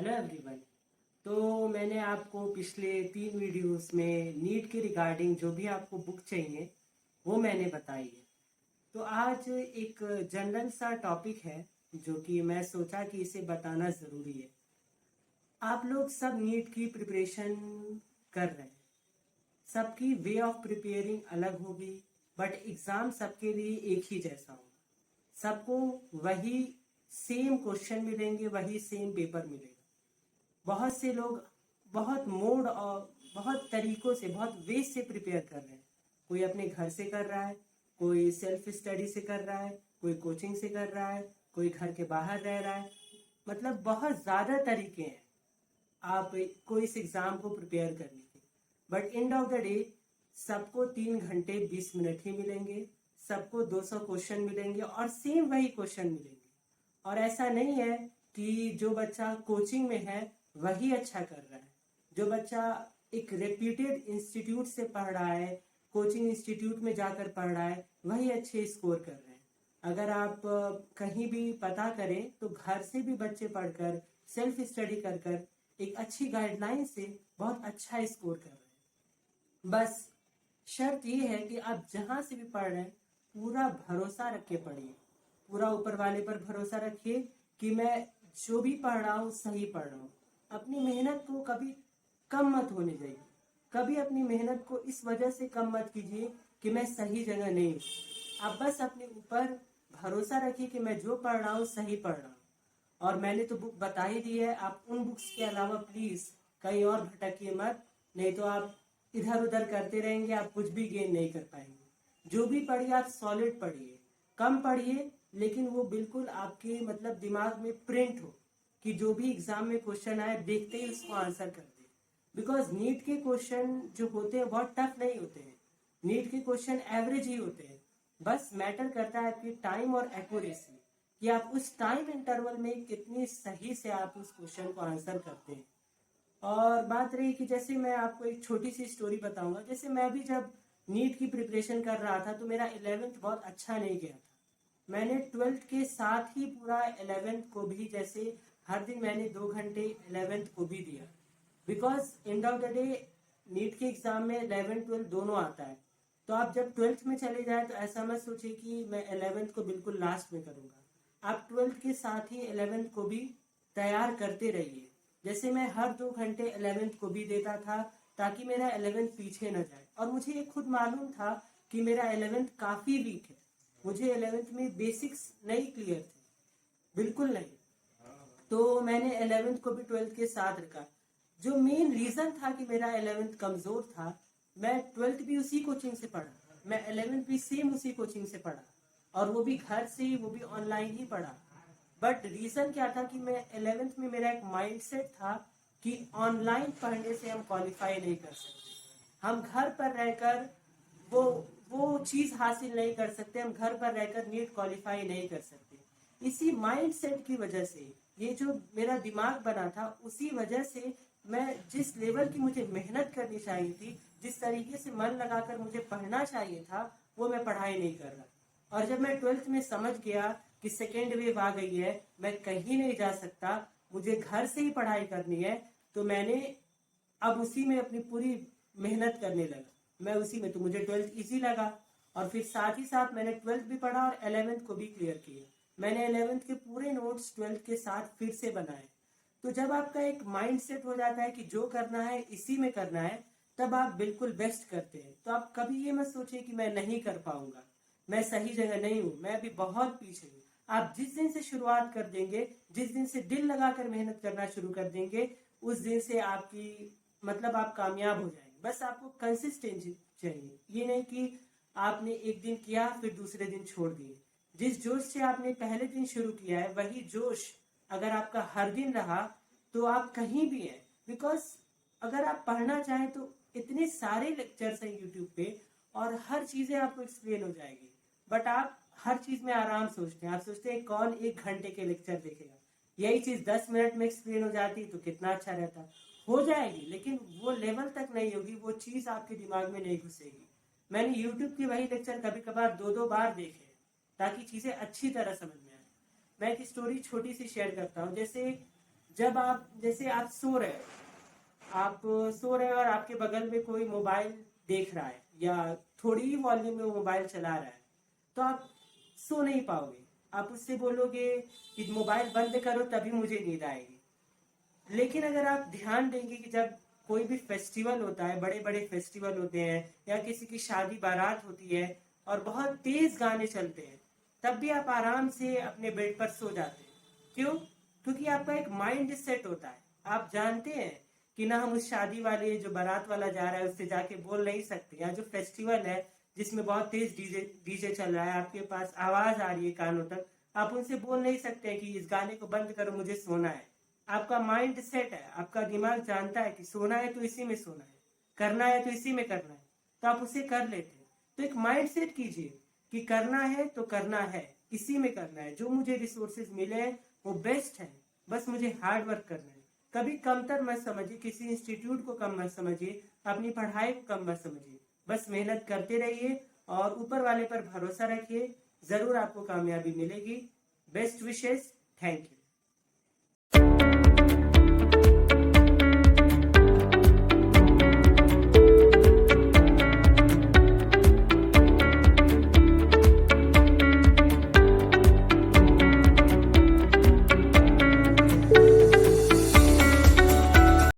Hello everyone. तो मैंने आपको पिछले 3 वीडियोस में नीट के रिगार्डिंग जो भी आपको बुक चाहिए वो मैंने बताई है। तो आज एक जनरल सा टॉपिक है जो कि मैं सोचा कि इसे बताना ज़रूरी है। आप लोग सब नीट की प्रिपरेशन कर रहे हैं, सबकी वे ऑफ प्रिपेयरिंग अलग होगी, बट एग्ज़ाम सबके लिए एक ही जैसा होगा। सबको वही सेम क्वेश्चन मिलेंगे, वही सेम पेपर मिलेगा। बहुत से लोग बहुत मोड और बहुत तरीकों से, बहुत वे से प्रिपेयर कर रहे हैं। कोई अपने घर से कर रहा है, कोई सेल्फ स्टडी से कर रहा है, कोई कोचिंग से कर रहा है, कोई घर के बाहर रह रहा है। मतलब बहुत ज़्यादा तरीके हैं आप को इस एग्ज़ाम को प्रिपेयर करने के। But and of the day सबको 3 घंटे 20 मिनट ही मिलेंगे, सबको 200 क्वेश्चन मिलेंगे और सेम वही क्वेश्चन मिलेंगे। और ऐसा नहीं है कि जो बच्चा कोचिंग में है वही अच्छा कर रहा है। जो बच्चा एक रेप्यूटेड इंस्टीट्यूट से पढ़ रहा है, कोचिंग इंस्टीट्यूट में जाकर पढ़ रहा है, वही अच्छे स्कोर कर रहे हैं। अगर आप कहीं भी पता करें तो घर से भी बच्चे पढ़कर, सेल्फ स्टडी कर कर एक अच्छी गाइडलाइन से बहुत अच्छा स्कोर कर रहे हैं। बस शर्त ये है कि आप जहाँ से भी पढ़ रहे हैं पूरा भरोसा रख के पढ़िए, पूरा ऊपर वाले पर भरोसा रखिए कि मैं जो भी पढ़ रहा हूँ सही पढ़ रहा हूँ। अपनी मेहनत को कभी कम मत होने जाइए, कभी अपनी मेहनत को इस वजह से कम मत कीजिए कि मैं सही जगह नहीं हूँ। आप बस अपने ऊपर भरोसा रखिए कि मैं जो पढ़ रहा हूँ सही पढ़ रहा हूँ। और मैंने तो बुक बता ही दी है, आप उन बुक्स के अलावा प्लीज़ कहीं और भटकिए मत, नहीं तो आप इधर उधर करते रहेंगे, आप कुछ भी गेन नहीं कर पाएंगे। जो भी पढ़िए आप सॉलिड पढ़िए, कम पढ़िए लेकिन वो बिल्कुल आपके मतलब दिमाग में प्रिंट हो कि जो भी एग्जाम में क्वेश्चन आए देखते ही उसको आंसर कर दे। बिकॉज नीट के क्वेश्चन जो होते हैं बहुत टफ नहीं होते हैं, नीट के क्वेश्चन एवरेज ही होते हैं। बस मैटर करता है आपकी टाइम और एक्यूरेसी कि आप उस टाइम इंटरवल में कितनी सही से आप उस क्वेश्चन को आंसर करते हैं। और बात रही कि जैसे मैं आपको एक छोटी सी स्टोरी बताऊंगा। जैसे मैं भी जब नीट की प्रिपरेशन कर रहा था तो मेरा 11th बहुत अच्छा नहीं गया था। मैंने 12th के साथ ही पूरा 11th को भी, जैसे हर दिन मैंने 2 घंटे 11th को भी दिया। Because end of the day NEET के एग्जाम में 11 12 दोनों आता है। तो आप जब 12th में चले जाए तो ऐसा मत सोचिए कि मैं 11th को बिल्कुल लास्ट में करूंगा। आप 12th के साथ ही 11th को भी तैयार करते रहिए। जैसे मैं हर 2 घंटे 11th को भी देता था ताकि मेरा 11th पीछे न जाए। और मुझे ये खुद मालूम था कि मेरा 11th काफ़ी वीक है, मुझे 11th में बेसिक्स नहीं क्लियर थे, बिल्कुल नहीं। तो मैंने 11th को भी 12th के साथ रखा। जो मेन रीज़न था कि मेरा 11th कमज़ोर था, मैं 12th भी उसी कोचिंग से पढ़ा, मैं 11th भी सेम उसी कोचिंग से पढ़ा, और वो भी घर से ही, वो भी ऑनलाइन ही पढ़ा। बट रीज़न क्या था कि मैं 11th में मेरा एक माइंडसेट था कि ऑनलाइन पढ़ने से हम क्वालिफाई नहीं कर सकते, हम घर पर रहकर वो वो चीज़ हासिल नहीं कर सकते, हम घर पर रहकर नीट क्वालिफाई नहीं कर सकते। इसी माइंडसेट की वजह से, ये जो मेरा दिमाग बना था उसी वजह से मैं जिस लेवल की मुझे मेहनत करनी चाहिए थी, जिस तरीके से मन लगाकर मुझे पढ़ना चाहिए था, वो मैं पढ़ाई नहीं कर रहा। और जब मैं 12th में समझ गया कि सेकेंड वेव आ गई है, मैं कहीं नहीं जा सकता, मुझे घर से ही पढ़ाई करनी है, तो मैंने अब उसी में अपनी पूरी मेहनत करने लगा। मैं उसी में, तो मुझे 12th इजी लगा। और फिर साथ ही साथ मैंने 12th भी पढ़ा और 11th को भी क्लियर किया। मैंने 11th के पूरे नोट्स 12th के साथ फिर से बनाए। तो जब आपका एक माइंड सेट हो जाता है कि जो करना है इसी में करना है, तब आप बिल्कुल बेस्ट करते हैं। तो आप कभी ये मत सोचिए कि मैं नहीं कर पाऊंगा, मैं सही जगह नहीं हूँ, मैं अभी बहुत पीछे हूँ। आप जिस दिन से शुरुआत कर देंगे, जिस दिन से दिल लगाकर मेहनत करना शुरू कर देंगे, उस दिन से आपकी मतलब आप कामयाब हो जाएंगे। बस आपको कंसिस्टेंसी चाहिए, ये नहीं कि आपने एक दिन किया फिर दूसरे दिन छोड़ दिए। जिस जोश से आपने पहले दिन शुरू किया है वही जोश अगर आपका हर दिन रहा तो आप कहीं भी हैं। बिकॉज अगर आप पढ़ना चाहें तो इतने सारे लेक्चर्स हैं यूट्यूब पे और हर चीज़ें आपको एक्सप्लेन हो जाएगी। बट आप हर चीज़ में आराम सोचते हैं, आप सोचते हैं कौन 1 घंटे के लेक्चर देखेगा, यही चीज़ 10 मिनट में एक्सप्लेन हो जाती तो कितना अच्छा रहता। हो जाएगी लेकिन वो लेवल तक नहीं होगी, वो चीज़ आपके दिमाग में नहीं घुसेगी। मैंने यूट्यूब के वही लेक्चर कभी कभार 2 2 बार देखे ताकि चीज़ें अच्छी तरह समझ में आए। मैं एक स्टोरी छोटी सी शेयर करता हूँ। जैसे जब आप जैसे आप सो रहे हैं, आप सो रहे हैं और आपके बगल में कोई मोबाइल देख रहा है या थोड़ी ही वॉल्यूम में वो मोबाइल चला रहा है, तो आप सो नहीं पाओगे। आप उससे बोलोगे कि मोबाइल बंद करो तभी मुझे नींद आएगी। लेकिन अगर आप ध्यान देंगे कि जब कोई भी फेस्टिवल होता है, बड़े बड़े फेस्टिवल होते हैं या किसी की शादी बारात होती है और बहुत तेज गाने चलते हैं, तब भी आप आराम से अपने बेड पर सो जाते हैं। क्यों? क्योंकि आपका एक माइंड सेट होता है। आप जानते हैं कि ना हम उस शादी वाले जो बारात वाला जा रहा है उससे जाके बोल नहीं सकते, या जो फेस्टिवल है जिसमें बहुत तेज डीजे डीजे चल रहा है, आपके पास आवाज आ रही है कानों तक, आप उनसे बोल नहीं सकते कि इस गाने को बंद करो मुझे सोना है। आपका माइंड सेट है, आपका दिमाग जानता है कि सोना है तो इसी में सोना है, करना है तो इसी में करना है, तो आप उसे कर लेते हैं। तो एक माइंड सेट कीजिए कि करना है तो करना है, इसी में करना है, जो मुझे रिसोर्सेज मिले हैं वो बेस्ट है, बस मुझे हार्ड वर्क करना है। कभी कमतर मत समझिए, किसी इंस्टीट्यूट को कम मत समझिए, अपनी पढ़ाई को कम मत समझिए, बस मेहनत करते रहिए और ऊपर वाले पर भरोसा रखिए, जरूर आपको कामयाबी मिलेगी। Best wishes. Thank you.